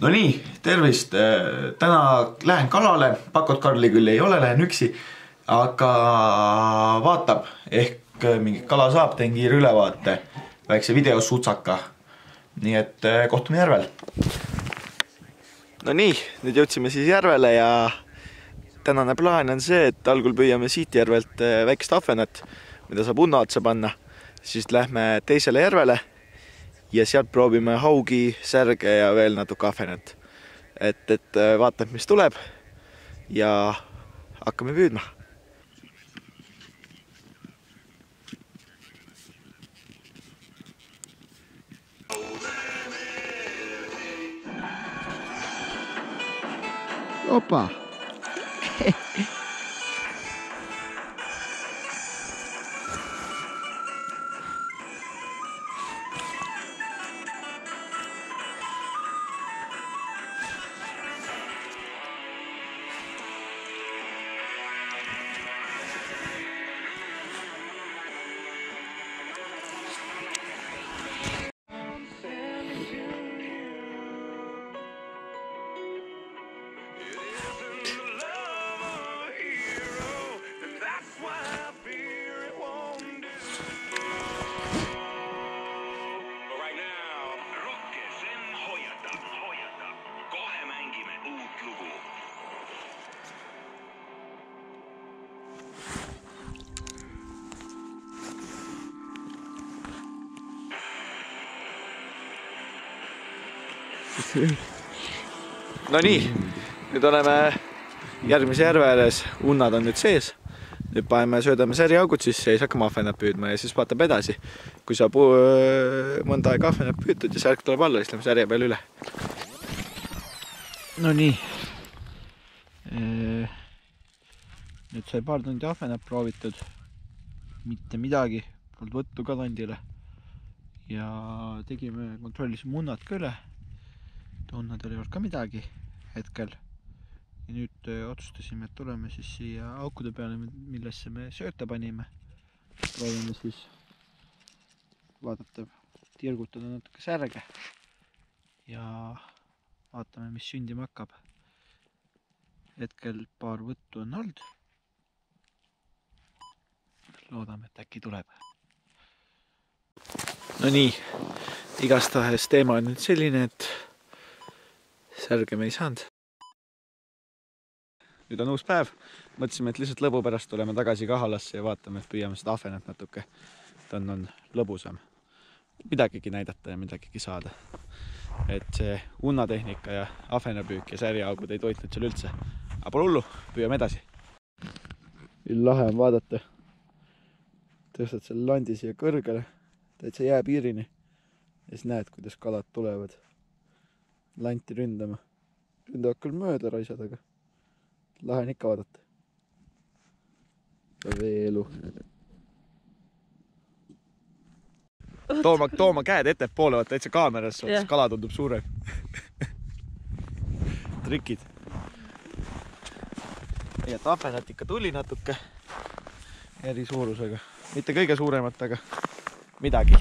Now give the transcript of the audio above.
No nii, tervist. Täna lähen kalale, Pakot Karli küll ei ole, lähen üksi, aga vaatab, ehk mingi kala saab, teen kiire ülevaate, väikse videosutsaka. Nii et kohtume järvel. No nii, nüüd jõudsime siis järvele ja tänane plaan on see, et algul püüame siit järvelt väikest ahvenat, mida saab unna otsa panna. Siis lähme teisele järvele ja sealt proovime haugi, särge ja veel natuke ahvenat. Et vaatame, mis tuleb ja hakkame püüdma. Opa! No nii, nüüd oleme järgmise järve ääres, unnad on nüüd sees. Nüüd söödame säriaugud sisse ja siis hakkame ahvenat püüdma ja siis vaatab edasi. Kui saab mõnda aega ahvenat püütud ja särk tuleb alla, siis lähme särje peale üle. No nii. Nüüd sai paar tundi ahvenat proovitud. Mitte midagi, polnud võttu ka tondile. Ja kontrollisime unnad ka üle. Unnadel ei olnud ka midagi hetkel. Ja nüüd otsustasime, et tuleme siis siia aukude peale, millesse me sööta panime. Proovime siis vaadata, tirgutada natuke särge ja vaatame, mis sündima hakkab. Hetkel paar võttu on olnud. Loodame, et äkki tuleb. No nii, igastahes teema on nüüd selline, et särge me ei saanud. Nüüd on uus päev. Mõtlesime, et lihtsalt lõbu pärast tuleme tagasi kahalasse ja vaatame, et püüame seda ahvenat natuke. Ta on lõbusam. Midagigi näidata ja midagigi saada. Et see unnatehnika ja ahvenapüük ja säriaugud ei toitnud seal üldse. Aga pole hullu, püüame edasi. Lahe on vaadata. Tõstad selle landi siia kõrgele, täitsa jääpiirini ja siis näed, kuidas kalad tulevad lanti ründama. Ründavad küll mööda raisad, aga lahe on ikka vaadata. Veelu. Tooma käed ettepoole, vaata täitsa kaamerasse, yeah. Kala tundub suurem. Trikid. Ja ahvenat ikka tuli natuke eri suurusega. Mitte kõige suuremat, aga midagi.